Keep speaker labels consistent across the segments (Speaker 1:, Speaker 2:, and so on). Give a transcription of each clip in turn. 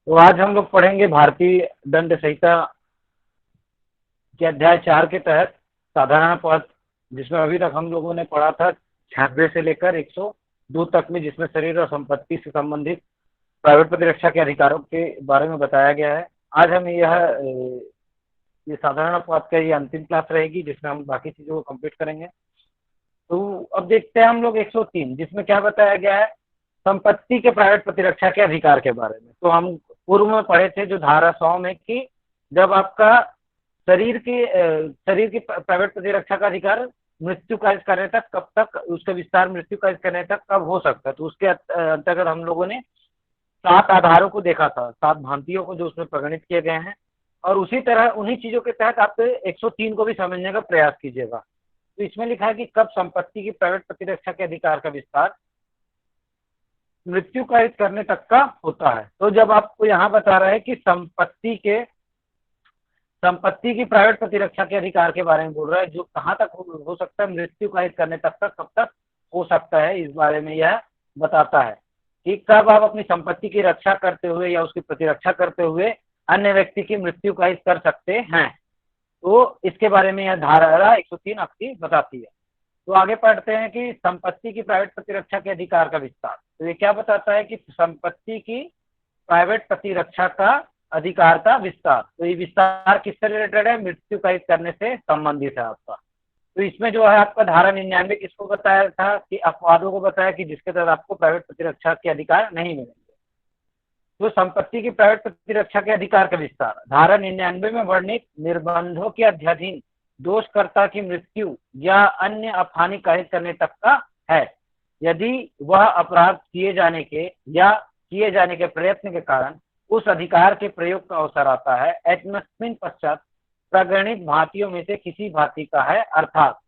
Speaker 1: तो आज हम लोग पढ़ेंगे भारतीय दंड संहिता के अध्याय 4 के तहत साधारण पद, जिसमें अभी तक हम लोगों ने पढ़ा था 96 से लेकर 102 तक में, जिसमें शरीर और संपत्ति से संबंधित प्राइवेट प्रतिरक्षा के अधिकारों के बारे में बताया गया है। आज हम ये साधारण पद का ये अंतिम क्लास रहेगी, जिसमें हम बाकी चीजों को कंप्लीट करेंगे। तो अब देखते हैं हम लोग 103, जिसमें क्या बताया गया है, संपत्ति के प्राइवेट प्रतिरक्षा के अधिकार के बारे में। तो हम पूर्व में पढ़े थे जो धारा 100 में कि जब आपका शरीर की प्राइवेट प्रतिरक्षा का अधिकार मृत्यु कार्य करने तक, कब तक उसका विस्तार मृत्यु कार्य करने तक कब हो सकता है, तो उसके अंतर्गत हम लोगों ने 7 आधारों को देखा था, 7 भांतियों को जो उसमें परिगणित किए गए हैं। और उसी तरह उन्हीं चीजों के तहत आप 103 को भी समझने का प्रयास कीजिएगा। तो इसमें लिखा है कि कब संपत्ति की प्राइवेट प्रतिरक्षा के अधिकार का विस्तार मृत्यु कारित करने तक का होता है। तो जब आपको यहाँ बता रहा है कि संपत्ति की प्राइवेट प्रतिरक्षा के अधिकार के बारे में बोल रहा है, जो कहाँ तक हो सकता है, मृत्यु कारित करने तक का कब तक हो सकता है, इस बारे में यह बताता है कि कब आप अपनी संपत्ति की रक्षा करते हुए या उसकी प्रतिरक्षा करते हुए अन्य व्यक्ति की मृत्यु कारित कर सकते हैं। तो इसके बारे में यह धारा 103 आपकी बताती है। तो आगे पढ़ते हैं कि संपत्ति की प्राइवेट प्रतिरक्षा के अधिकार का विस्तार। तो ये क्या बताता है कि संपत्ति की प्राइवेट प्रतिरक्षा का अधिकार का विस्तार। तो ये विस्तार किससे रिलेटेड है, मृत्यु कारित करने से संबंधित है आपका। तो इसमें जो है आपका धारा 99 किसको बताया था कि अपवादों को बताया कि जिसके तहत आपको प्राइवेट प्रतिरक्षा के अधिकार नहीं मिलेंगे। तो संपत्ति की प्राइवेट प्रतिरक्षा के अधिकार का विस्तार धारा 99 में वर्णित निर्बंधों के अध्याधीन दोषकर्ता की मृत्यु या अन्य अपहानि कारित करने तक का है, यदि वह अपराध किए जाने के प्रयत्न के कारण उस अधिकार के प्रयोग का अवसर आता है, एतस्मिन् पश्चात प्रगणित भांतियों में से किसी भांति का है, अर्थात।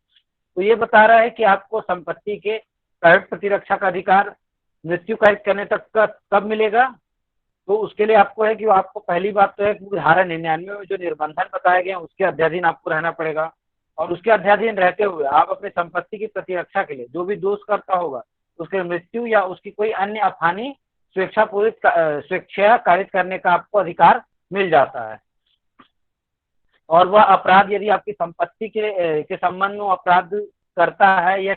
Speaker 1: तो ये बता रहा है कि आपको संपत्ति के प्राइवेट प्रतिरक्षा का अधिकार मृत्यु कारित करने तक का कब मिलेगा। तो उसके लिए आपको है कि आपको पहली बात तो है कि धारा 99 में जो निर्बंधन बताए गए हैं उसके अध्याधीन आपको रहना पड़ेगा, और उसके अध्याधीन रहते हुए आप अपनी संपत्ति की प्रतिरक्षा के लिए जो भी दोष करता होगा उसके मृत्यु या उसकी कोई अन्य अपहानि स्वेच्छा कारित करने का आपको अधिकार मिल जाता है। और वह अपराध यदि आपकी संपत्ति के संबंध में अपराध करता है या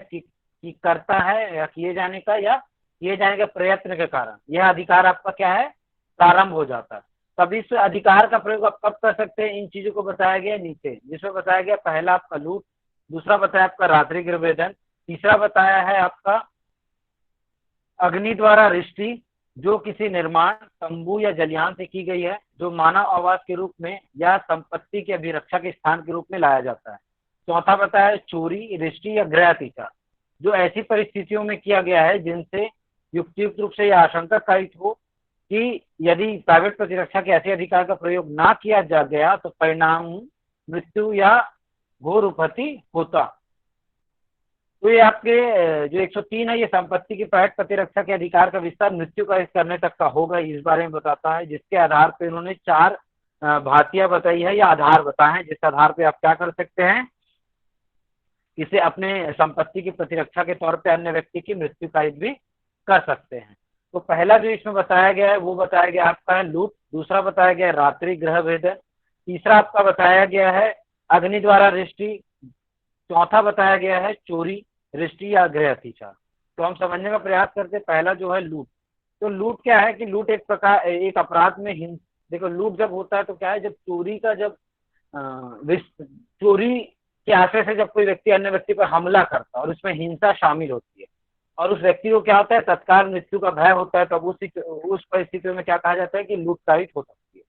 Speaker 1: करता है या किए जाने का प्रयत्न के कारण यह अधिकार आपका क्या है, प्रारंभ हो जाता है। तब इस अधिकार का प्रयोग आप कब कर सकते हैं, इन चीजों को बताया गया नीचे, जिसमें बताया गया पहला आपका लूट, दूसरा बताया आपका रात्रि गृह भेदन, तीसरा बताया है आपका अग्नि द्वारा रिष्टि, जो किसी निर्माण, तंबू या जलियान से की गई है, जो मानव आवास के रूप में या संपत्ति के अभिरक्षा के स्थान के रूप में लाया जाता है। चौथा बताया चोरी, रिष्टि या गृह अतिचार, जो ऐसी परिस्थितियों में किया गया है जिनसे युक्तियुक्त रूप से यह आशंका कारित हो कि यदि प्राइवेट प्रतिरक्षा के ऐसे अधिकार का प्रयोग ना किया जा गया तो परिणाम मृत्यु या घोर उपहति होता। तो ये आपके जो 103 है, ये संपत्ति की प्राइवेट प्रतिरक्षा के अधिकार का विस्तार मृत्यु का करने तक का होगा, इस बारे में बताता है, जिसके आधार पर इन्होंने 4 भातियां बताई है या आधार बताए हैं, जिस आधार पे आप क्या कर सकते हैं, इसे अपने संपत्ति की प्रतिरक्षा के तौर पे अन्य व्यक्ति की मृत्यु कारित भी कर सकते हैं। तो पहला जो इसमें बताया गया है वो बताया गया आपका है लूट, दूसरा बताया गया है रात्रि गृह भेदन, तीसरा आपका बताया गया है अग्नि द्वारा रिष्टि, चौथा बताया गया है चोरी, रिष्टि या गृह अतिचार। तो हम समझने का प्रयास करते हैं। पहला जो है लूट। तो लूट क्या है कि लूट एक अपराध में देखो, लूट जब होता है तो क्या है, जब चोरी के आशय से जब कोई व्यक्ति अन्य व्यक्ति पर हमला करता है और उसमें हिंसा शामिल होती है और उस व्यक्ति को क्या होता है, तत्काल मृत्यु का भय होता है, तब उस परिस्थितियों में क्या कहा जाता है कि लूट कारित हो सकती है।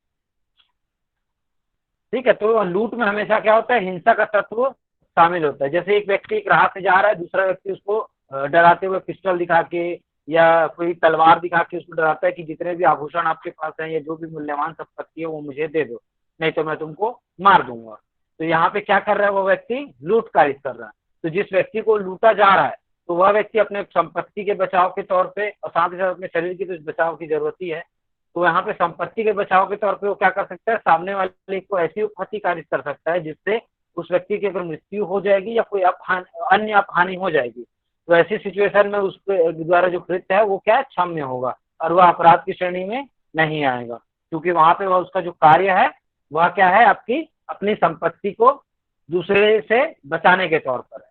Speaker 1: ठीक है। तो लूट में हमेशा क्या होता है, हिंसा का तत्व शामिल होता है। जैसे एक व्यक्ति एक राह से जा रहा है, दूसरा व्यक्ति उसको डराते हुए पिस्टल दिखा के या कोई तलवार दिखा के उसको डराता है कि जितने भी आभूषण आपके पास हैं या जो भी मूल्यवान संपत्ति है वो मुझे दे दो, नहीं तो मैं तुमको मार दूंगा। तो यहाँ पे क्या कर रहा है, वो व्यक्ति लूट कारित कर रहा है। तो जिस व्यक्ति को लूटा जा रहा है तो वह व्यक्ति अपने संपत्ति के बचाव के तौर पे और साथ ही साथ अपने शरीर की तो बचाव की जरूरत ही है, तो यहाँ पे संपत्ति के बचाव के तौर पे वो क्या कर सकता है, सामने वाले को ऐसी उपहति कारित कर सकता है जिससे उस व्यक्ति की अगर मृत्यु हो जाएगी या कोई अन्य अपहानि हो जाएगी, तो ऐसी सिचुएशन में उसके द्वारा जो कृत्य है वो क्या क्षम्य होगा और वह अपराध की श्रेणी में नहीं आएगा। क्योंकि वहां पे वह उसका जो कार्य है वह क्या है, आपकी अपनी संपत्ति को दूसरे से बचाने के तौर पर है।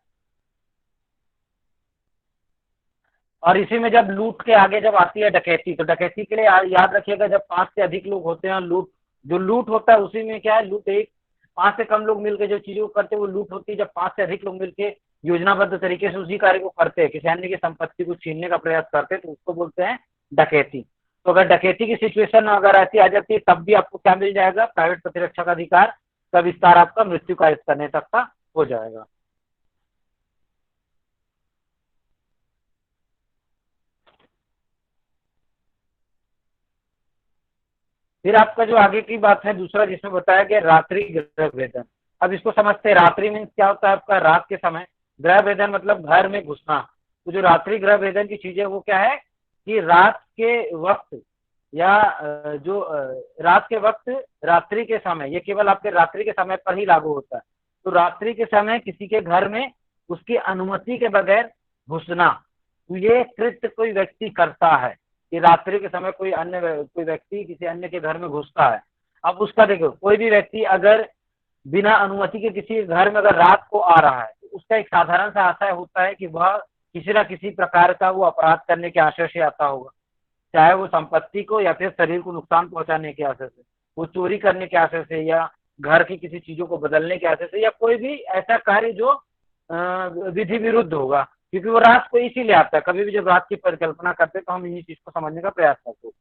Speaker 1: और इसी में जब लूट के आगे जब आती है डकैती, तो डकैती के लिए याद रखिएगा, जब 5 से अधिक लोग होते हैं, लूट जो लूट होता है उसी में क्या है, लूट एक 5 से कम लोग मिलकर जो चीजों को करते हैं वो लूट होती है। जब 5 से अधिक लोग मिलकर योजनाबद्ध तरीके से उसी कार्य को करते हैं, किसी अन्य की संपत्ति को छीनने का प्रयास करते हैं, तो उसको बोलते हैं डकैती। तो अगर डकैती की सिचुएशन अगर ऐसी आ जाती है, तब भी आपको क्या मिल जाएगा, प्राइवेट प्रतिरक्षा का अधिकार का विस्तार आपका मृत्यु कारित करने तक का हो जाएगा। फिर आपका जो आगे की बात है दूसरा, जिसमें बताया गया रात्रि गृह भेदन। अब इसको समझते हैं, रात्रि मीन्स क्या होता है आपका, रात के समय, गृह भेदन मतलब घर में घुसना। तो जो रात्रि गृह भेदन की चीजें वो क्या है कि रात के वक्त या रात के वक्त, रात्रि के समय, ये केवल आपके रात्रि के समय पर ही लागू होता है। तो रात्रि के समय किसी के घर में उसकी अनुमति के बगैर घुसना, तो ये कृत्य कोई व्यक्ति करता है कि रात्रि के समय कोई व्यक्ति किसी अन्य के घर में घुसता है। अब उसका देखो, कोई भी व्यक्ति अगर बिना अनुमति के किसी घर में अगर रात को आ रहा है, तो उसका एक साधारण सा आशय होता है कि वह किसी न किसी प्रकार का वो अपराध करने के आशय से आता होगा, चाहे वो संपत्ति को या फिर शरीर को नुकसान पहुंचाने के आशय से, वो चोरी करने के आशय से, या घर की किसी चीजों को बदलने के आशय से, या कोई भी ऐसा कार्य जो विधि विरुद्ध होगा, क्योंकि वो रात को इसीलिए आता है। कभी भी जब रात की परिकल्पना करते हैं तो हम इन्हीं चीज को समझने का प्रयास करते हैं।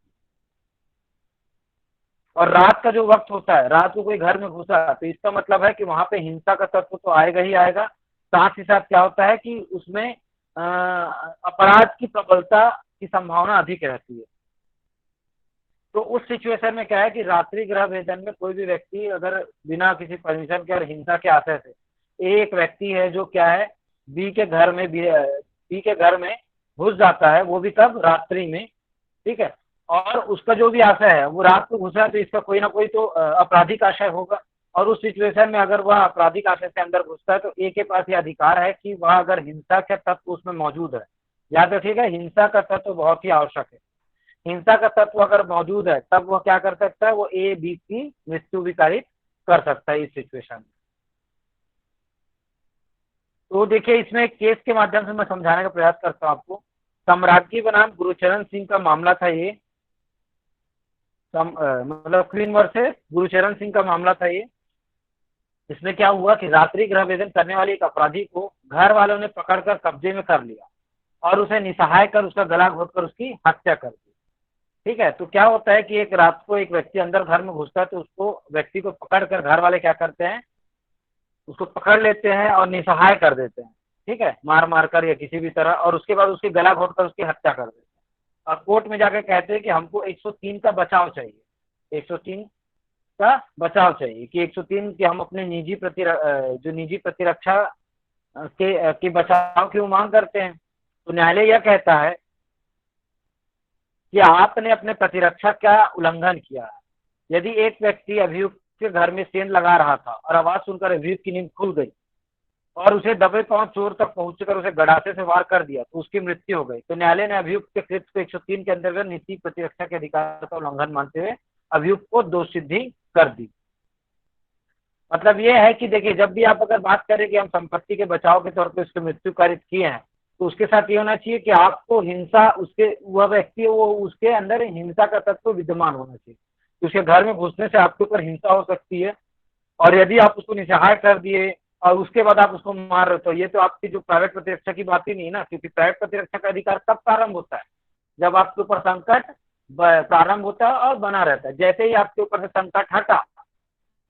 Speaker 1: और रात का जो वक्त होता है, रात को कोई घर में घुसा, तो इसका मतलब है कि वहां पे हिंसा का तत्व तो आएगा ही आएगा, साथ ही साथ क्या होता है कि उसमें अपराध की प्रबलता की संभावना अधिक रहती है। तो उस सिचुएशन में क्या है कि रात्रि गृह भेदन में कोई भी व्यक्ति अगर बिना किसी परमिशन के और हिंसा के आशय से, एक व्यक्ति है जो क्या है बी के घर में घुस जाता है, वो भी कब, रात्रि में, ठीक है। और उसका जो भी आशय है वो रात को घुसा, तो इसका कोई ना कोई तो आपराधिक आशय होगा। और उस सिचुएशन में अगर वह आपराधिक आशय से अंदर घुसता है, तो ए के पास ये अधिकार है कि वह अगर हिंसा का तत्व उसमें मौजूद है, याद रखिएगा हिंसा का तत्व बहुत ही आवश्यक है। हिंसा का तत्व अगर मौजूद है तब वह क्या कर सकता है, वो ए बी की मृत्यु भी कारित कर सकता है इस सिचुएशन में। तो देखिए, इसमें एक केस के माध्यम से मैं समझाने का प्रयास करता हूँ आपको। सम्राज्ञी बनाम गुरुचरण सिंह का मामला था ये। मतलब क्वीन वर्सेस गुरुचरण सिंह का मामला था ये। इसमें क्या हुआ कि रात्रि गृह भेदन करने वाले एक अपराधी को घर वालों ने पकड़कर कब्जे में कर लिया और उसे निसहाय कर उसका गला घोटकर उसकी हत्या कर दी। ठीक है, तो क्या होता है कि एक रात को एक व्यक्ति अंदर घर में घुसता है, तो उसको व्यक्ति को पकड़कर घर वाले क्या करते हैं, उसको पकड़ लेते हैं और निसहाय कर देते हैं, ठीक है, मार मार कर या किसी भी तरह, और उसके बाद उसकी गला घोट कर उसकी हत्या कर देते हैं। और कोर्ट में जाकर कहते हैं कि हमको 103 का बचाव चाहिए, 103 का बचाव चाहिए, कि 103 की हम अपने जो निजी प्रतिरक्षा के बचाव की मांग करते हैं। तो न्यायालय यह कहता है कि आपने अपने प्रतिरक्षा का उल्लंघन किया है। यदि एक व्यक्ति अभियुक्त के घर में सेंध लगा रहा था और आवाज सुनकर अभियुक्त की नींद खुल गई और उसे दबे पांव चोर तक पहुंचकर उसे गड़ासे से वार कर दिया, तो उसकी मृत्यु हो गई। तो न्यायालय ने अभियुक्त के कृत्य को 103 के अंतर्गत निजी प्रतिरक्षा के अधिकार का उल्लंघन मानते हुए अभियुक्त को दोषसिद्धि कर दी। मतलब ये है कि देखिए, जब भी आप अगर बात करें कि हम संपत्ति के बचाव के तौर पर उसकी मृत्यु कारित किए हैं, तो उसके साथ ये होना चाहिए कि आपको हिंसा, उसके वह व्यक्ति वो उसके अंदर हिंसा का तत्व विद्यमान होना चाहिए। उसके घर में घुसने से आपके ऊपर हिंसा हो सकती है, और यदि आप उसको निसहाय कर दिए और उसके बाद आप उसको मार रहे हो, तो ये तो आपकी जो प्राइवेट प्रतिरक्षा की बात ही नहीं है ना, क्योंकि प्राइवेट प्रतिरक्षा का अधिकार कब प्रारंभ होता है, जब आपके ऊपर संकट प्रारंभ होता है और बना रहता है। जैसे ही आपके ऊपर से संकट हटा,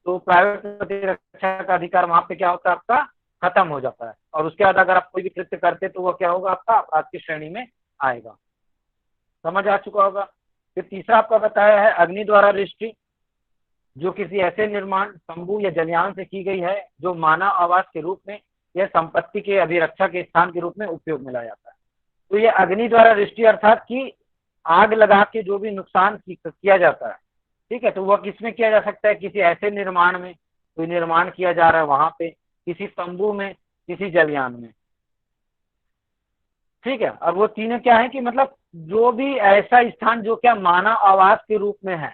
Speaker 1: तो प्राइवेट प्रतिरक्षा का अधिकार वहां पे क्या होता है, आपका खत्म हो जाता है। और उसके बाद अगर आप कोई भी कृत्य करते तो वो क्या होगा, आपका अपराध की श्रेणी में आएगा। समझ आ चुका होगा। फिर तीसरा आपका बताया है अग्नि द्वारा दृष्टि, जो किसी ऐसे निर्माण, तंबू या जलयान से की गई है जो मानव आवास के रूप में या संपत्ति के अभिरक्षा के स्थान के रूप में उपयोग में लाया जाता है। तो ये अग्नि द्वारा दृष्टि अर्थात कि आग लगा के जो भी नुकसान किया जाता है, ठीक है, तो वह किसमें किया जा सकता है, किसी ऐसे निर्माण में, कोई निर्माण किया जा रहा है वहां पे, किसी तंबू में, किसी जलयान में, ठीक है। और वो तीनों क्या है कि मतलब जो भी ऐसा स्थान जो क्या मानव आवास के रूप में है,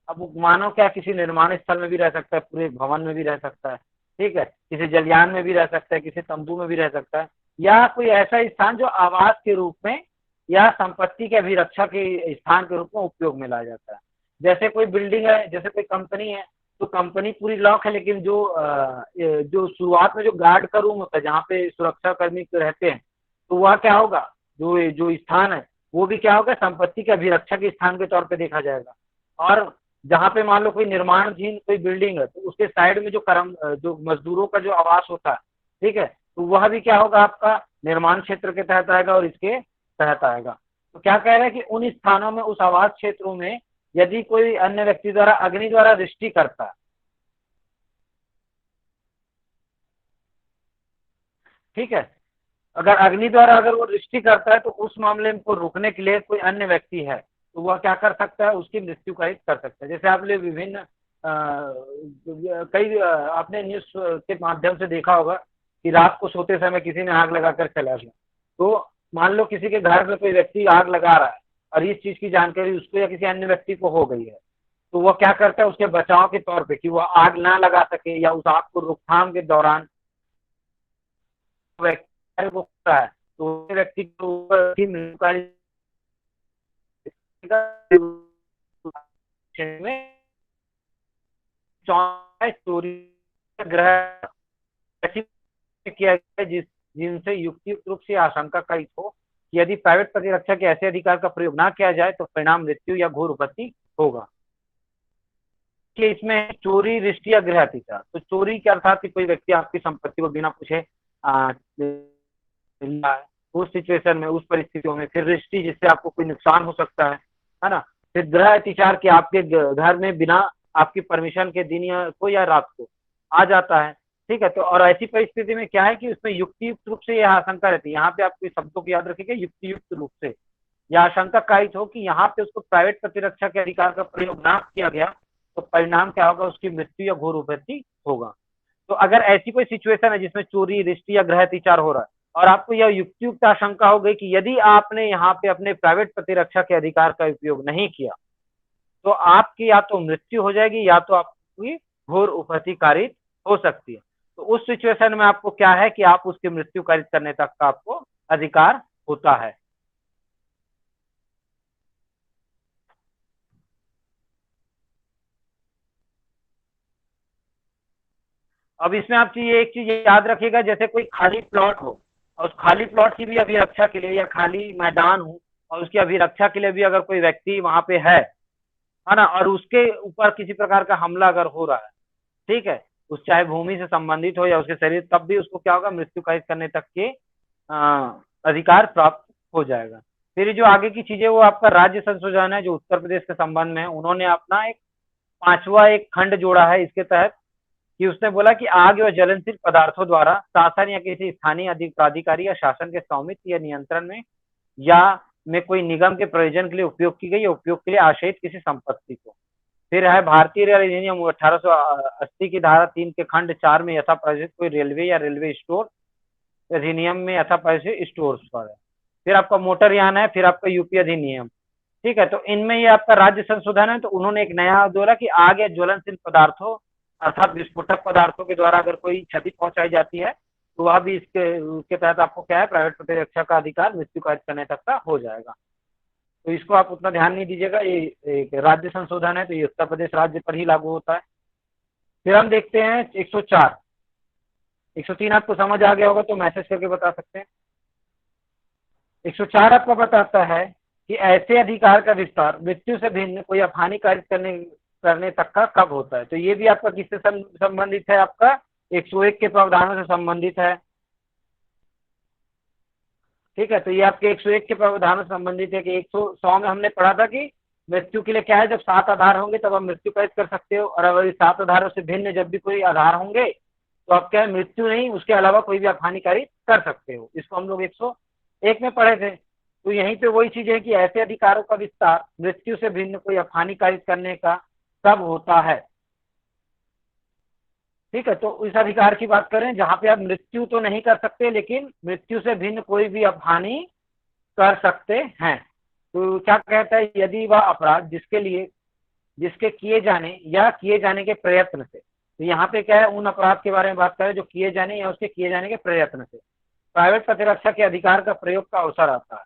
Speaker 1: अब वो मानव क्या किसी निर्माण स्थल में भी रह सकता है, पूरे भवन में भी रह सकता है, ठीक है, किसी जलयान में भी रह सकता है, किसी तंबू में भी रह सकता है, या कोई ऐसा स्थान जो आवास के रूप में या संपत्ति के अभिरक्षा के स्थान के रूप में उपयोग में लाया जाता है। जैसे कोई बिल्डिंग है, जैसे कोई कंपनी है, तो कंपनी पूरी लॉक है, लेकिन जो शुरुआत में जो गार्ड का रूम होता है जहाँ पे सुरक्षा कर्मी रहते हैं, तो वह क्या होगा, जो जो स्थान है वो भी क्या होगा, संपत्ति के अभिरक्षा के स्थान के तौर पे देखा जाएगा। और जहाँ पे मान लो कोई निर्माणधीन कोई बिल्डिंग है, तो उसके साइड में जो मजदूरों का जो आवास होता है, ठीक है, तो वह भी क्या होगा, आपका निर्माण क्षेत्र के तहत आएगा और इसके तहत आएगा। तो क्या कह रहे हैं कि उन स्थानों में, उस आवास क्षेत्रों में यदि कोई अन्य व्यक्ति द्वारा अग्नि द्वारा दृष्टि करता है, ठीक है, अगर अग्नि द्वारा अगर वो दृष्टि करता है, तो उस मामले को रोकने के लिए कोई अन्य व्यक्ति है, तो वह क्या कर सकता है, उसकी मृत्यु का कर सकता है। जैसे आपने विभिन्न कई आपने न्यूज के माध्यम से देखा होगा कि रात को सोते समय किसी ने आग लगाकर चला गया, तो मान लो किसी के घर में कोई व्यक्ति आग लगा रहा है और इस चीज की जानकारी उसको या किसी अन्य व्यक्ति को हो गई है, तो वह क्या करता है, उसके बचाव के तौर पे कि वह आग ना लगा सके या उस आग को रोकथाम के दौरान व्यक्ति को होता है, तो व्यक्ति को ऊपर ही में चोरी ग्रह ऐसी किया गया जिनसे युक्तियुक्त रूप से आशंका कही हो कि यदि प्राइवेट प्रतिरक्षा के ऐसे अधिकार का प्रयोग ना किया जाए तो परिणाम मृत्यु या घोर उपत्ति होगा। कि इसमें चोरी, रिष्टि या गृह अतिचार। तो चोरी के अर्थात कि कोई व्यक्ति आपकी संपत्ति को बिना पूछे उस सिचुएशन में, उस परिस्थितियों में। फिर रिष्टि, जिससे आपको कोई नुकसान हो सकता है ना। फिर गृह अतिचार, कि आपके घर में बिना आपकी परमिशन के दिन या को या रात को आ जाता है, ठीक है। तो और ऐसी परिस्थिति में क्या है कि उसमें युक्तियुक्त रूप से यह आशंका रहती है, यहाँ पे आपको शब्दों को याद रखिएगा, युक्तियुक्त रूप से यह आशंका कायित हो कि यहाँ पे उसको प्राइवेट प्रतिरक्षा के अधिकार का प्रयोग ना किया गया तो परिणाम क्या होगा, उसकी मृत्यु या घोर उपत्ति होगा। तो अगर ऐसी कोई सिचुएशन है जिसमें चोरी, रिष्टि या गृह अतिचार हो रहा है और आपको यह युक्तियुक्त आशंका हो गई कि यदि आपने यहाँ पे अपने प्राइवेट प्रतिरक्षा के अधिकार का उपयोग नहीं किया तो आपकी या तो मृत्यु हो जाएगी या तो आपकी घोर उपत्ति कारित हो सकती है। तो उस सिचुएशन में आपको क्या है कि आप उसकी मृत्यु कारित करने तक का आपको अधिकार होता है। अब इसमें आप एक चीज याद रखिएगा, जैसे कोई खाली प्लॉट हो और उस खाली प्लॉट की भी अभिरक्षा के लिए, या खाली मैदान हो और उसकी अभिरक्षा के लिए भी अगर कोई व्यक्ति वहां पे है ना, और उसके ऊपर किसी प्रकार का हमला अगर हो रहा है, ठीक है, उस चाहे भूमि से संबंधित हो या उसके शरीर, तब भी उसको क्या होगा, मृत्यु कारित करने तक के अधिकार प्राप्त हो जाएगा। फिर जो आगे की चीजें वो आपका राज्य संशोधन है जो उत्तर प्रदेश के संबंध में है। उन्होंने अपना एक 5वां एक खंड जोड़ा है इसके तहत, कि उसने बोला कि आग व ज्वलनशील पदार्थों द्वारा शासन या किसी स्थानीय प्राधिकारी या शासन के स्वामित्व या नियंत्रण में या में कोई निगम के प्रयोजन के लिए उपयोग की गई या उपयोग के लिए आशयित किसी संपत्ति को। फिर है भारतीय रेल अधिनियम 1880 की धारा 3 के खंड 4 में यथाप्रयोजित कोई रेलवे या रेलवे स्टोर अधिनियम में यथाप्रयोजित स्टोर पर है। फिर आपका मोटर यान है, फिर आपका यूपी अधिनियम, ठीक है। तो इनमें ये आपका राज्य संशोधन है। तो उन्होंने एक नया बोला कि आग या ज्वलनशील पदार्थों अर्थात विस्फोटक पदार्थों के द्वारा अगर कोई क्षति पहुंचाई जाती है तो वह भी उसके तहत आपको क्या है, प्राइवेट प्रतिरक्षा का अधिकार मृत्यु कारित करने तक का हो जाएगा। तो इसको आप उतना ध्यान नहीं दीजिएगा, ये एक राज्य संशोधन है तो ये उत्तर प्रदेश राज्य पर ही लागू होता है। फिर हम देखते हैं 104। 103 आपको समझ आ गया होगा तो मैसेज करके बता सकते हैं। 104 आपको बताता है कि ऐसे अधिकार का विस्तार मृत्यु से भिन्न कोई हानि कारित करने तक का कब होता है। तो ये भी आपका किससे संबंधित है, आपका 101 के प्रावधानों से संबंधित है, ठीक है। तो ये आपके 101 के प्रावधानों से संबंधित है कि 100 में हमने पढ़ा था कि मृत्यु के लिए क्या है, जब 7 आधार होंगे तब आप मृत्यु कारित कर सकते हो, और अगर 7 आधारों से भिन्न जब भी कोई आधार होंगे तो आप क्या है, मृत्यु नहीं उसके अलावा कोई भी आप हानि कारित कर सकते हो। इसको हम लोग 101 में पढ़े थे। तो यहीं पे वही चीज है कि ऐसे अधिकारों का विस्तार मृत्यु से भिन्न कोई हानि कारित करने का कब होता है, ठीक है। तो इस अधिकार की बात करें जहां पे आप मृत्यु तो नहीं कर सकते लेकिन मृत्यु से भिन्न कोई भी आप हानि कर सकते हैं। तो क्या कहता है, यदि वह अपराध जिसके लिए जिसके किए जाने या किए जाने के प्रयत्न से। तो यहाँ पे क्या है, उन अपराध के बारे में बात करें जो किए जाने या उसके किए जाने के प्रयत्न से प्राइवेट प्रतिरक्षा के अधिकार का प्रयोग का अवसर आता है।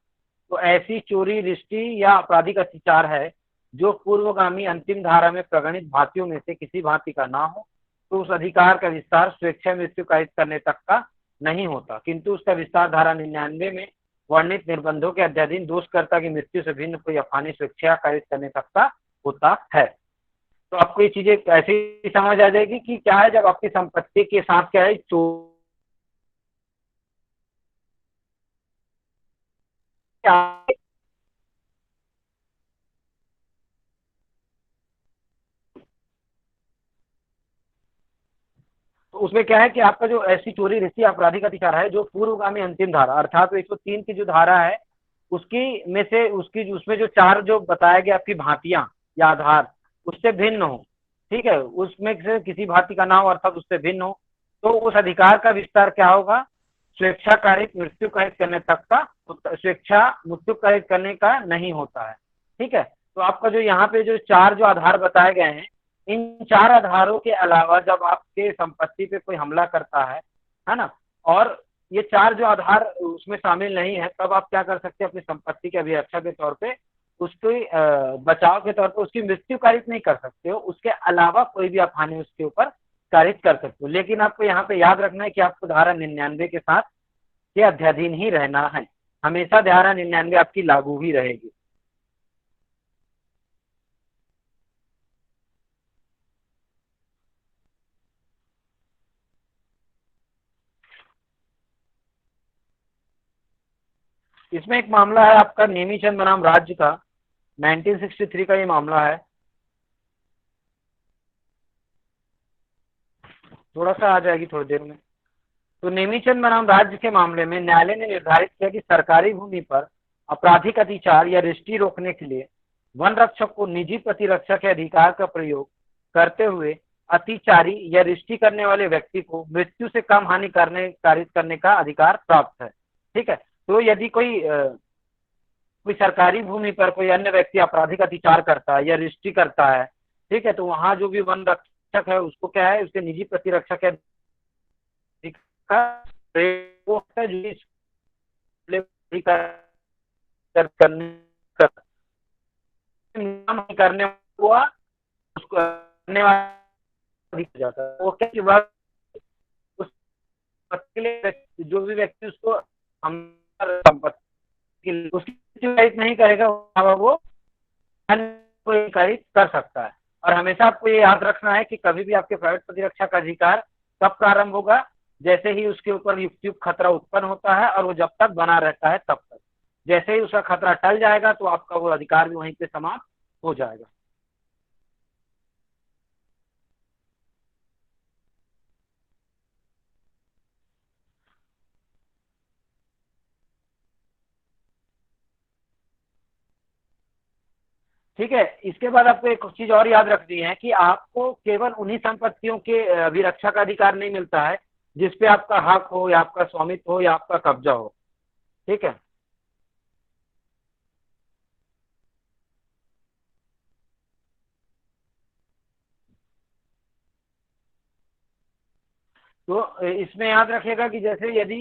Speaker 1: तो ऐसी चोरी, रिष्टी या आपराधिक अत्याचार है जो पूर्वगामी अंतिम धारा में प्रगणित भांतियों में से किसी भांति का ना हो, तो उस अधिकार का विस्तार स्वेच्छा मृत्यु कायित करने तक का नहीं होता, किंतु उसका विस्तार धारा 99 में वर्णित निर्बंधों के अध्याधीन दोषकर्ता की मृत्यु से भिन्न कोई अफानी स्वेच्छा कायित करने तक का होता है। तो आपको ये चीजें ऐसी समझ आ जाएगी कि क्या है, जब आपकी संपत्ति के साथ क्या है, तो उसमें क्या है कि आपका जो ऐसी चोरी, रिश्ती, आपराधिक अत्याचार है जो पूर्वगामी अंतिम धारा अर्थात 103 की जो धारा है उसकी में से उसमें जो चार जो बताया गया आपकी भांतियां या आधार उससे भिन्न हो, ठीक है, उसमें से किसी भांति का ना हो अर्थात उससे भिन्न हो, तो उस अधिकार का विस्तार क्या होगा, स्वेच्छा कारित मृत्यु कारित करने तक का, स्वेच्छा मृत्यु कारित करने का नहीं होता है। ठीक है, तो आपका जो यहाँ पे जो चार जो आधार बताए गए हैं, इन चार आधारों के अलावा जब आपके संपत्ति पे कोई हमला करता है ना, और ये चार जो आधार उसमें शामिल नहीं है, तब आप क्या कर सकते हैं, अपनी संपत्ति के अभिरक्षा के तौर पे उसके बचाव के तौर पे उसकी मृत्यु कारित नहीं कर सकते हो, उसके अलावा कोई भी आप हानि उसके ऊपर कारित कर सकते हो। लेकिन आपको यहाँ पे याद रखना है कि आपको धारा 99 के साथ ये अध्याधीन ही रहना है, हमेशा धारा 99 आपकी लागू ही रहेगी। इसमें एक मामला है आपका नेमीचंद बनाम राज्य का, 1963 का ये मामला है, थोड़ा सा आ जाएगी थोड़ी देर में। तो नेमीचंद बनाम राज्य के मामले में न्यायालय ने निर्धारित किया कि सरकारी भूमि पर आपराधिक अतिचार या रिष्टी रोकने के लिए वन रक्षक को निजी प्रतिरक्षा के अधिकार का प्रयोग करते हुए अतिचारी या रिष्टी करने वाले व्यक्ति को मृत्यु से कम हानि करने कारित करने का अधिकार प्राप्त है। ठीक है, तो यदि कोई सरकारी भूमि पर कोई अन्य व्यक्ति आपराधिक अतिचार करता है या रिष्टी करता है, ठीक है, तो वहां जो भी वन रक्षक है उसको क्या है, उसके निजी प्रतिरक्षा के प्रयोग होता है, करने हुआ उसको करने वाला जाता है, वो क्या उस के लिए जो भी व्यक्ति उसको हम संपत्ति उसकी नहीं करेगा वो कारित कर सकता है। और हमेशा आपको ये याद रखना है कि कभी भी आपके प्राइवेट प्रतिरक्षा का अधिकार कब प्रारंभ होगा, जैसे ही उसके ऊपर युक्त खतरा उत्पन्न होता है और वो जब तक बना रहता है तब तक। जैसे ही उसका खतरा टल जाएगा तो आपका वो अधिकार भी वहीं पे समाप्त हो जाएगा। ठीक है, इसके बाद आपको एक चीज और याद रखनी है कि आपको केवल उन्हीं संपत्तियों के अभिरक्षा का अधिकार नहीं मिलता है जिसपे आपका हक हो या आपका स्वामित्व हो या आपका कब्जा हो। ठीक है, तो इसमें याद रखिएगा कि जैसे यदि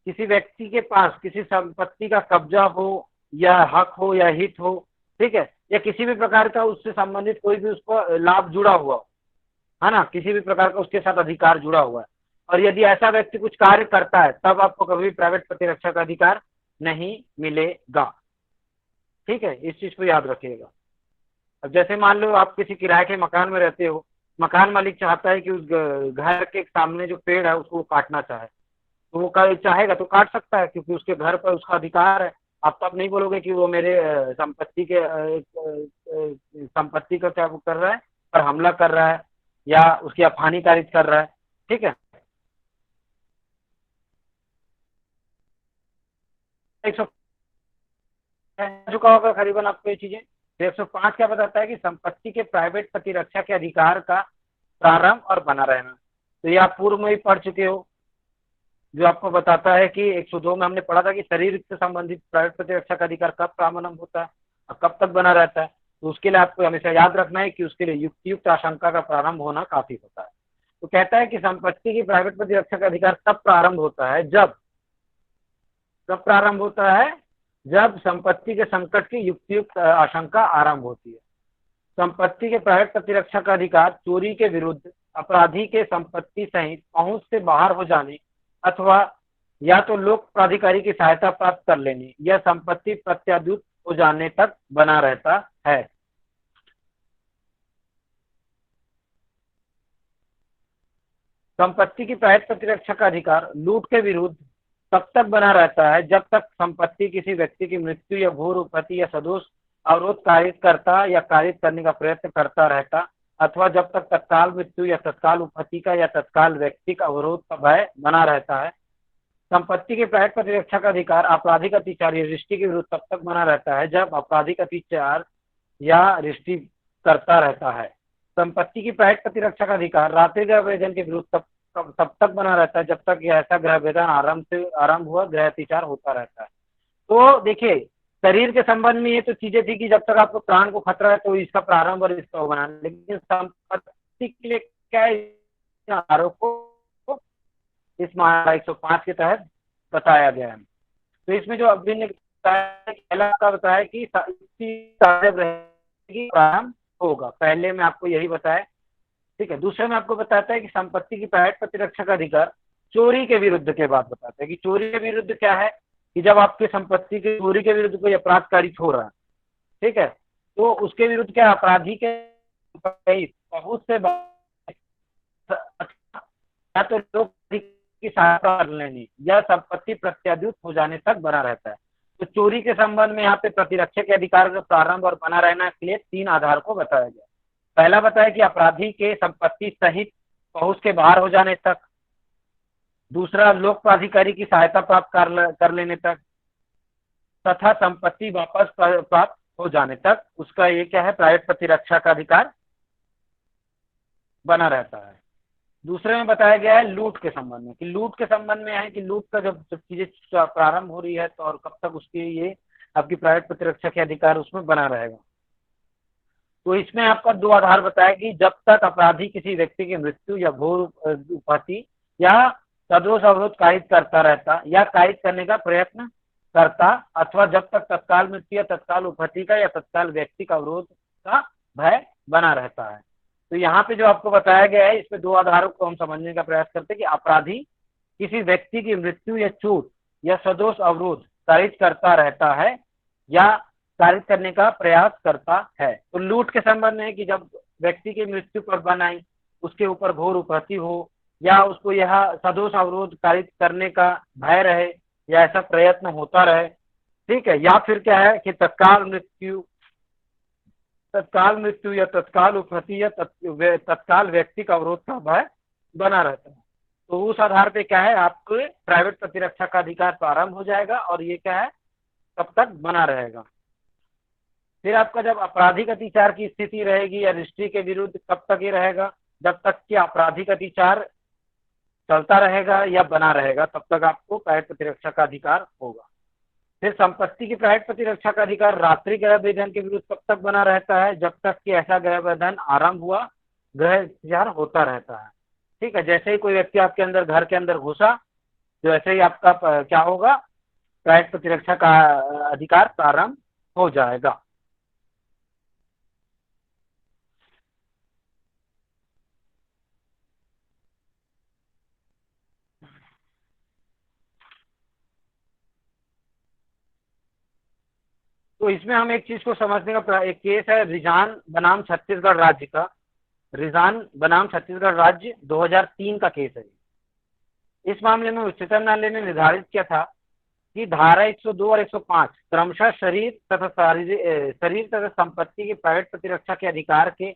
Speaker 1: किसी व्यक्ति के पास किसी संपत्ति का कब्जा हो या हक हो या हित हो, ठीक है, या किसी भी प्रकार का उससे संबंधित कोई भी उसको लाभ जुड़ा हुआ हो, है ना, किसी भी प्रकार का उसके साथ अधिकार जुड़ा हुआ है, और यदि ऐसा व्यक्ति कुछ कार्य करता है तब आपको कभी भी प्राइवेट प्रतिरक्षा का अधिकार नहीं मिलेगा। ठीक है, इस चीज को याद रखिएगा। अब जैसे मान लो आप किसी किराए के मकान में रहते हो, मकान मालिक चाहता है कि उस घर के सामने जो पेड़ है उसको काटना चाहे, तो वो चाहेगा तो काट सकता है क्योंकि उसके घर पर उसका अधिकार है। आप तब नहीं बोलोगे कि वो मेरे संपत्ति का क्या वो कर रहा है, पर हमला कर रहा है या उसकी हानि कारित कर रहा है। ठीक है, 100 चुका होगा करीबन आपको ये चीजें। तो 105 क्या बताता है कि संपत्ति के प्राइवेट प्रतिरक्षा के अधिकार का प्रारंभ और बना रहना। तो ये आप पूर्व में ही पढ़ चुके हो, जो आपको बताता है कि 102 में हमने पढ़ा था कि शरीर से संबंधित प्राइवेट प्रतिरक्षा का अधिकार कब प्रारंभ होता है और कब तक बना रहता है। तो उसके लिए आपको हमेशा याद रखना है कि उसके लिए युक्तियुक्त आशंका का प्रारंभ होना काफी होता है। तो कहता है कि संपत्ति की प्राइवेट प्रतिरक्षा का अधिकार तब प्रारंभ होता है जब संपत्ति के संकट की युक्तियुक्त आशंका आरंभ होती है। संपत्ति के प्राइवेट प्रतिरक्षा का अधिकार चोरी के विरुद्ध अपराधी के संपत्ति सहित पहुंच से बाहर हो जाने अथवा या तो लोक प्राधिकारी की सहायता प्राप्त कर लेने या संपत्ति प्रत्याद्युत हो जाने तक बना रहता है। संपत्ति की प्राइवेट प्रतिरक्षा का अधिकार लूट के विरुद्ध तब तक बना रहता है जब तक संपत्ति किसी व्यक्ति की मृत्यु या घोर उपपत्ति या सदोष अवरोध कारित करता या कारित करने का प्रयत्न करता रहता अथवा जब तक तत्काल मृत्यु या तत्काल उपपत्ति का या तत्काल व्यक्तिक अवरोध का भय बना रहता है। संपत्ति के प्राइवेट प्रतिरक्षा का अधिकार आपराधिक अत्याचार या रिष्टि के विरुद्ध तब तक बना रहता है जब आपराधिक अत्याचार या रिष्टि करता रहता है। संपत्ति की प्राइवेट प्रतिरक्षा का अधिकार रात्रि गृह भेदन के विरुद्ध तब तक बना रहता है जब तक यह ऐसा गृह भेदन आरंभ हुआ गृह अत्याचार होता रहता है। तो देखिए, शरीर के संबंध में ये तो चीजें थी कि जब तक आपको प्राण को खतरा है तो इसका प्रारंभ और इसका बना, लेकिन संपत्ति के लिए क्या है, आरोप को इस मामला 105 के तहत बताया गया है। तो इसमें जो अभी ने पहला का बताया कि प्रारंभ होगा, पहले में आपको यही बताया, ठीक है। दूसरे में आपको बताता है कि संपत्ति की प्राइवेट प्रतिरक्षा का अधिकार चोरी के विरुद्ध के बाद बताता है कि चोरी के विरुद्ध क्या है कि जब आपकी संपत्ति की चोरी के विरुद्ध कोई अपराध कारित हो रहा है, ठीक है, तो उसके विरुद्ध क्या अपराधी के बहुत से या तो लोग की सहायता कर लेनी या संपत्ति प्रत्याद्युत हो जाने तक बना रहता है। तो चोरी के संबंध में यहाँ पे प्रतिरक्षा के अधिकार का प्रारंभ और बना रहना के लिए 3 आधार को बताया गया। पहला बताया कि अपराधी के संपत्ति सहित पहुंच के बाहर हो जाने तक, दूसरा लोक प्राधिकारी की सहायता प्राप्त कर लेने तक, तथा संपत्ति वापस प्राप्त हो जाने तक उसका ये क्या है, प्राइवेट प्रतिरक्षा का अधिकार बना रहता है। दूसरे में बताया गया है लूट के संबंध में कि लूट के संबंध में है कि लूट का जब चीजें प्रारंभ हो रही है तो और कब तक उसकी ये आपकी प्राइवेट प्रतिरक्षा के अधिकार उसमें बना रहेगा। तो इसमें आपका 2 आधार बताया कि जब तक अपराधी किसी व्यक्ति की मृत्यु या घोर उपहति या सदोष अवरोध कारित करता रहता या कारित करने का प्रयत्न करता अथवा जब तक तत्काल मृत्यु या तत्काल उपहति का या तत्काल व्यक्ति का अवरोध का भय बना रहता है। तो यहाँ पे जो आपको बताया गया है इसमें 2 आधारों को हम समझने का प्रयास करते हैं कि अपराधी किसी व्यक्ति की मृत्यु या चोट या सदोष अवरोध कारित करता रहता है या कारित करने का प्रयास करता है। तो लूट के संबंध में है कि जब व्यक्ति की मृत्यु पर बनाई उसके ऊपर घोर उपहति हो या उसको यह सदोष अवरोध कारित करने का भय रहे या ऐसा प्रयत्न होता रहे, ठीक है, या फिर क्या है कि तत्काल मृत्यु या तत्काल उपहति या तत्काल व्यक्ति का अवरोध का भय बना रहता है। तो उस आधार पे क्या है आपको प्राइवेट प्रतिरक्षा का अधिकार प्रारंभ हो जाएगा और ये क्या है कब तक बना रहेगा। फिर आपका जब आपराधिक अत्याचार की स्थिति रहेगी या रिष्टि के विरुद्ध कब तक ये रहेगा, जब तक कि आपराधिक अत्याचार चलता रहेगा या बना रहेगा तब तक आपको प्राइवेट प्रतिरक्षा का अधिकार होगा। फिर संपत्ति की प्राइवेट प्रतिरक्षा का अधिकार रात्रि गृह भेदन के विरुद्ध कब तक बना रहता है, जब तक कि ऐसा गृह भेदन आरंभ हुआ गृह अत्याचार होता रहता है, ठीक है। जैसे ही कोई व्यक्ति आपके अंदर घर के अंदर घुसा तो ऐसे ही आपका क्या होगा, प्राइवेट प्रतिरक्षा का अधिकार प्रारंभ हो जाएगा। तो इसमें हम एक चीज को समझने का एक केस है रिजान बनाम छत्तीसगढ़ राज्य का, रिजान बनाम छत्तीसगढ़ राज्य 2003 का केस है। इस मामले में उच्चतम न्यायालय ने निर्धारित किया था कि धारा 102 और 105 क्रमशः शरीर तथा संपत्ति की प्राइवेट प्रतिरक्षा के अधिकार के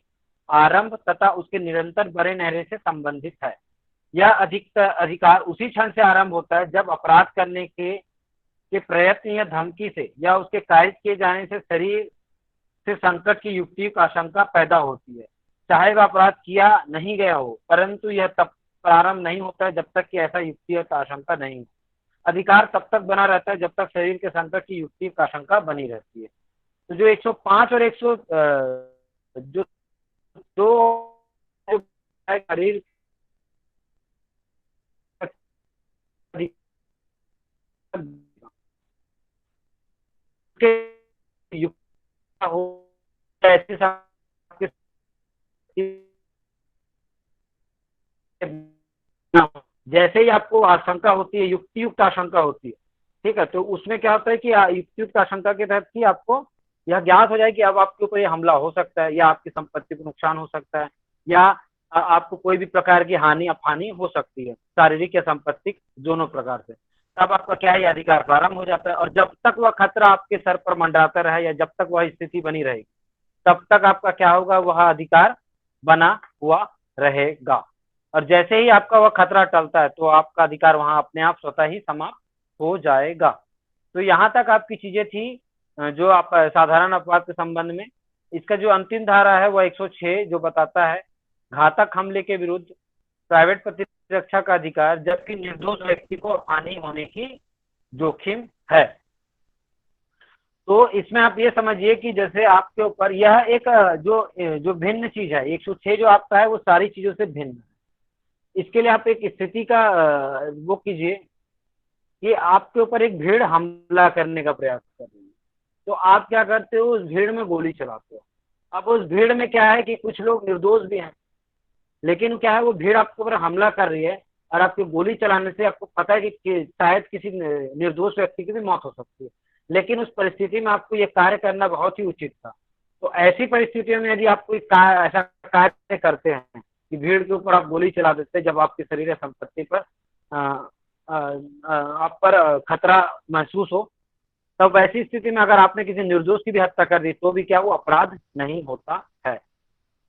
Speaker 1: आरंभ तथा उसके निरंतर बने रहने से संबंधित है। यह अधिकार उसी क्षण से आरंभ होता है जब अपराध करने के प्रयत्न या धमकी से या उसके कारित किए जाने से शरीर से संकट की युक्तियुक्त आशंका पैदा होती है, चाहे वह अपराध किया नहीं गया हो, परंतु यह तब प्रारंभ नहीं होता है जब तक कि ऐसा युक्तियुक्त आशंका नहीं हो। अधिकार तब तक बना रहता है जब तक शरीर के संकट की युक्तियुक्त आशंका बनी रहती है। तो जो 105 और 100 जो दो शरीर के युक्त हो ऐसे जैसे ही आपको आशंका होती है, युक्ति युक्त आशंका होती है, ठीक है, तो उसमें क्या होता है कि युक्ति युक्त आशंका के तहत ही आपको यह ज्ञात हो जाए कि अब आपके ऊपर ये हमला हो सकता है, या आपकी संपत्ति को नुकसान हो सकता है, या आपको कोई भी प्रकार की हानि अफानी हो सकती है, शारीरिक या संपत्तिक दोनों प्रकार से। तब आपका क्या है, अधिकार प्रारंभ हो जाता है। और जब तक वह खतरा आपके सर पर मंडराता रहे, या जब तक वह स्थिति बनी रहेगी, तब तक आपका क्या होगा, वह अधिकार बना हुआ रहेगा। और जैसे ही आपका वह खतरा टलता है, तो आपका अधिकार वहां अपने आप स्वतः ही समाप्त हो जाएगा। तो यहाँ तक आपकी चीजें थी जो आप साधारण अपवाद के संबंध में। इसका जो अंतिम धारा है वह 106 जो बताता है घातक हमले के विरुद्ध प्राइवेट प्रतिरक्षा का अधिकार, जबकि निर्दोष व्यक्ति को हानि होने की जोखिम है। तो इसमें आप ये समझिए कि जैसे आपके ऊपर यह एक जो भिन्न चीज है, 106 जो आपका है वो सारी चीजों से भिन्न है। इसके लिए आप एक स्थिति का वो कीजिए कि आपके ऊपर एक भीड़ हमला करने का प्रयास कर रही है, तो आप क्या करते हो, उस भीड़ में गोली चलाते हो। अब उस भीड़ में क्या है कि कुछ लोग निर्दोष भी हैं, लेकिन क्या है, वो भीड़ आपके ऊपर हमला कर रही है, और आपकी गोली चलाने से आपको पता है कि शायद किसी निर्दोष व्यक्ति की भी मौत हो सकती है, लेकिन उस परिस्थिति में आपको ये कार्य करना बहुत ही उचित था। तो ऐसी परिस्थितियों में यदि आप कोई ऐसा कार्य करते हैं कि भीड़ के ऊपर आप गोली चला देते हैं, जब आपकी शरीर या संपत्ति पर आप पर खतरा महसूस हो, तब ऐसी स्थिति में अगर आपने किसी निर्दोष की भी हत्या कर दी, तो भी क्या वो अपराध नहीं होता है।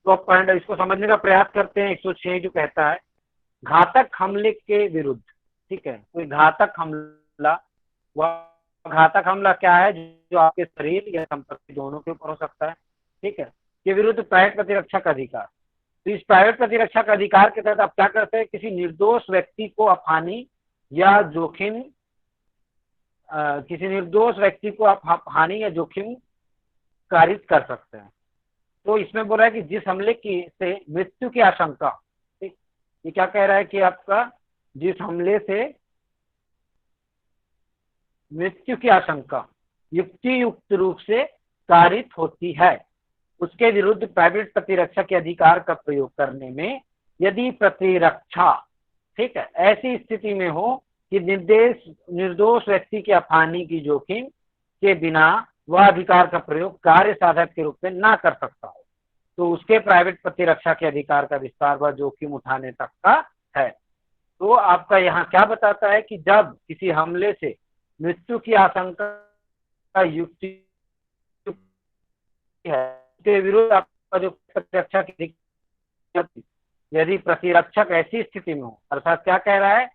Speaker 1: तो आप पॉइंट इसको समझने का प्रयास करते हैं। 106 जो कहता है घातक हमले के विरुद्ध, ठीक है, कोई घातक हमला, वह घातक हमला क्या है, जो आपके शरीर या संपत्ति दोनों के ऊपर हो सकता है, ठीक है, के विरुद्ध प्राइवेट प्रतिरक्षा का अधिकार। तो इस प्राइवेट प्रतिरक्षा का अधिकार के तहत आप क्या करते हैं, किसी निर्दोष व्यक्ति को आप हानि या जोखिम, किसी निर्दोष व्यक्ति को आप हानि या जोखिम कारित कर सकते हैं। तो इसमें बोल रहा है कि जिस हमले की से मृत्यु की आशंका, ठीक, ये क्या कह रहा है कि आपका जिस हमले से मृत्यु की आशंका युक्ति युक्त रूप से कारित होती है, उसके विरुद्ध प्राइवेट प्रतिरक्षा के अधिकार का प्रयोग करने में यदि प्रतिरक्षा, ठीक है, ऐसी स्थिति में हो कि निर्दोष व्यक्ति की हानि की जोखिम के बिना वह अधिकार का प्रयोग कार्य साधक के रूप में ना कर सकता हो, तो उसके प्राइवेट प्रतिरक्षा के अधिकार का विस्तार वह जोखिम उठाने तक का है। तो आपका यहाँ क्या बताता है कि जब किसी हमले से मृत्यु की आशंका युक्ति है के विरुद्ध आपका जो प्रतिरक्षा की, यदि प्रतिरक्षक ऐसी स्थिति में हो, अर्थात क्या कह रहा है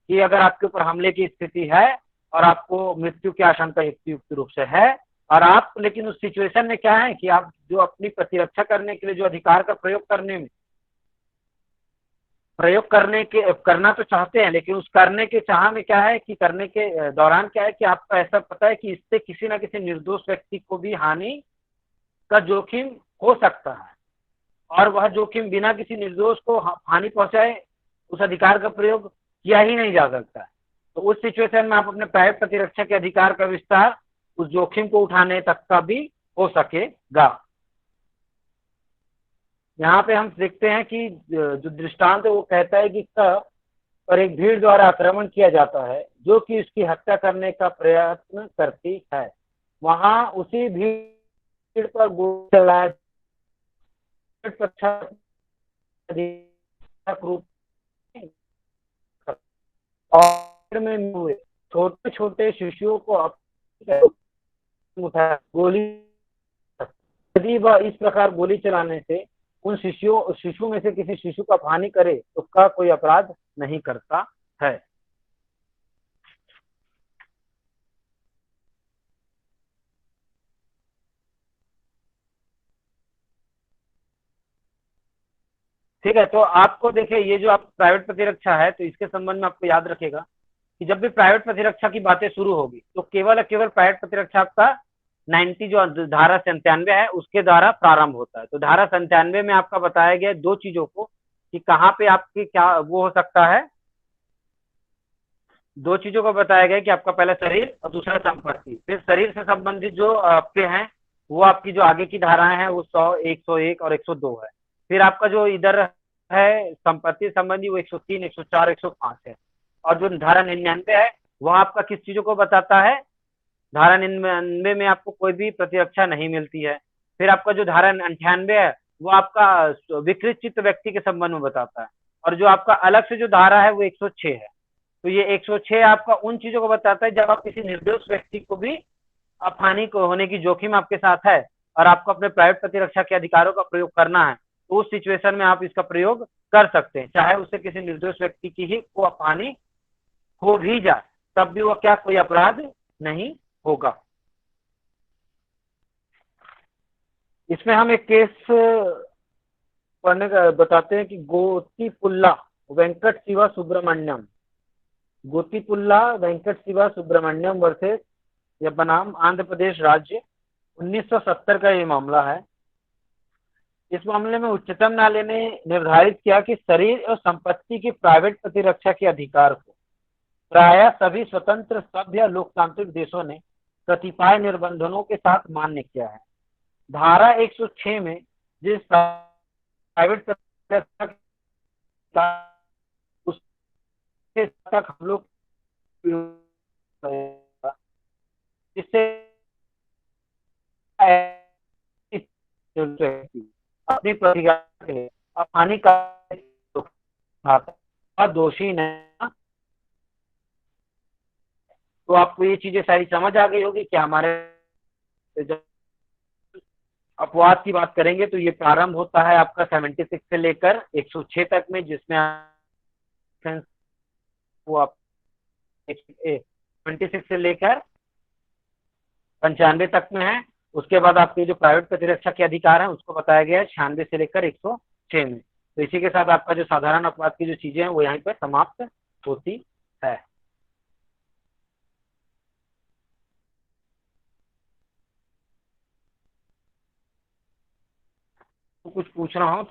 Speaker 1: कि अगर आपके ऊपर हमले की स्थिति है और आपको मृत्यु की आशंका युक्त रूप से है, और आप लेकिन उस सिचुएशन में क्या है कि आप जो अपनी प्रतिरक्षा करने के लिए जो अधिकार का प्रयोग करना तो चाहते हैं, लेकिन उस करने के चाह में क्या है कि करने के दौरान क्या है कि आपको ऐसा पता है कि इससे किसी न किसी निर्दोष व्यक्ति को भी हानि का जोखिम हो सकता है, और वह जोखिम बिना किसी निर्दोष को हानि पहुंचाए उस अधिकार का प्रयोग किया ही नहीं जा सकता है। तो उस सिचुएशन में आप अपने प्राइवेट प्रतिरक्षा के अधिकार का विस्तार उस जोखिम को उठाने तक का भी हो सकेगा। यहाँ पे हम देखते हैं कि जो दृष्टांत है वो कहता है कि पर एक भीड़ द्वारा आक्रमण किया जाता है जो कि उसकी हत्या करने का प्रयत्न करती है, वहां उसी भीड़ पर गोली चलाया रूप और में हुए छोटे छोटे शिशुओं को गोली, यदि वह इस प्रकार गोली चलाने से उन शिशु में से किसी शिशु का हानि करे तो उसका कोई अपराध नहीं करता है। ठीक है, तो आपको देखिए ये जो आप प्राइवेट प्रतिरक्षा है, तो इसके संबंध में आपको याद रखेगा कि जब भी प्राइवेट प्रतिरक्षा की बातें शुरू होगी तो केवल प्राइवेट प्रतिरक्षा आपका 90 जो धारा 97 है उसके द्वारा प्रारंभ होता है। तो धारा 97 में आपका बताया गया दो चीजों को कि कहाँ पे आपकी क्या वो हो सकता है, दो चीजों को बताया गया कि आपका पहला शरीर और दूसरा संपत्ति। फिर शरीर से संबंधित जो आपके हैं वो आपकी जो आगे की धाराएं हैं वो 100, 101 और 102 है। फिर आपका जो इधर है संपत्ति संबंधी वो 103, 104, 105 है। और जो धारा 99 है वह आपका किस चीजों को बताता है, धारा 99 में आपको कोई भी प्रतिरक्षा नहीं मिलती है। फिर आपका जो धारा 98 है वो आपका विकृत चित्त व्यक्ति के संबंध में बताता है। और जो आपका अलग से जो धारा है वो 106 है। तो ये 106 आपका उन चीजों को बताता है जब आप किसी निर्दोष व्यक्ति को भी आप हानि को होने की जोखिम आपके साथ है और आपको अपने प्राइवेट प्रतिरक्षा के अधिकारों का प्रयोग करना है, तो उस सिचुएशन में आप इसका प्रयोग कर सकते हैं, चाहे उससे किसी निर्दोष व्यक्ति की ही को हानि हो भी जाए तब भी वह क्या कोई अपराध नहीं होगा। इसमें हम एक केस पढ़ने का बताते हैं कि गोतीपुल्ला वेंकट शिवा सुब्रमण्यम, गोतीपुल्ला वेंकट शिवा सुब्रमण्यम वर्सेस यह बनाम आंध्र प्रदेश राज्य, 1970 का ये मामला है। इस मामले में उच्चतम न्यायालय ने निर्धारित किया कि शरीर और संपत्ति की प्राइवेट प्रतिरक्षा के अधिकार को प्राय सभी स्वतंत्र सभ्य लोकतांत्रिक देशों ने कतिपय निर्बंधों के साथ मान्य किया है। धारा 106 में जिस प्राइवेट प्रतिरक्षा उसके तक हम लोग जिससे अपनी प्रतिक्रिया के लिए हानिकारक दोषी नहीं। तो आपको ये चीजें सारी समझ आ गई होगी कि हमारे जब अपवाद की बात करेंगे तो ये प्रारंभ होता है आपका 76 से लेकर 106 तक में, जिसमें वो आप 26 से लेकर 95 तक में है। उसके बाद आपके जो प्राइवेट प्रतिरक्षा के अधिकार हैं उसको बताया गया है 96 से लेकर 106 में। तो इसी के साथ आपका जो साधारण अपवाद की जो चीजें हैं वो यहीं पर समाप्त होती है। तो कुछ पूछना हो